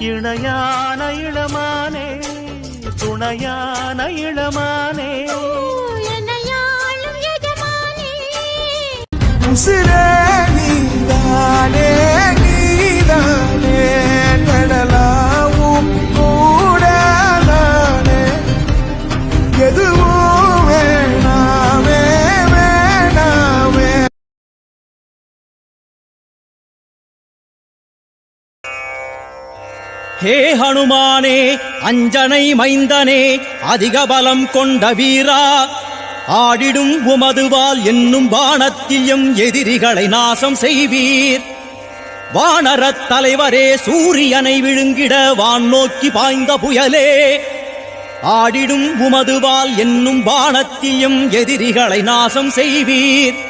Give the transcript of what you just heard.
இணையான இளமானே துணையான இளமானே உசிரே நீதானே நீதானே நடலாவும் கூடலானே எதுவும் வேணாமே வேணாமே. ஹே ஹனுமானே அஞ்சனை மைந்தனே அதிக பலம் கொண்ட வீரா ஆடிடும் உமதுவால் என்னும் வானத்திலும் எதிரிகளை நாசம் செய்வீர். வானரத் தலைவரே சூரியனை விழுங்கிட வான் நோக்கி பாய்ந்த புயலே ஆடிடும் உமதுவால் என்னும் வானத்திலும் எதிரிகளை நாசம் செய்வீர்.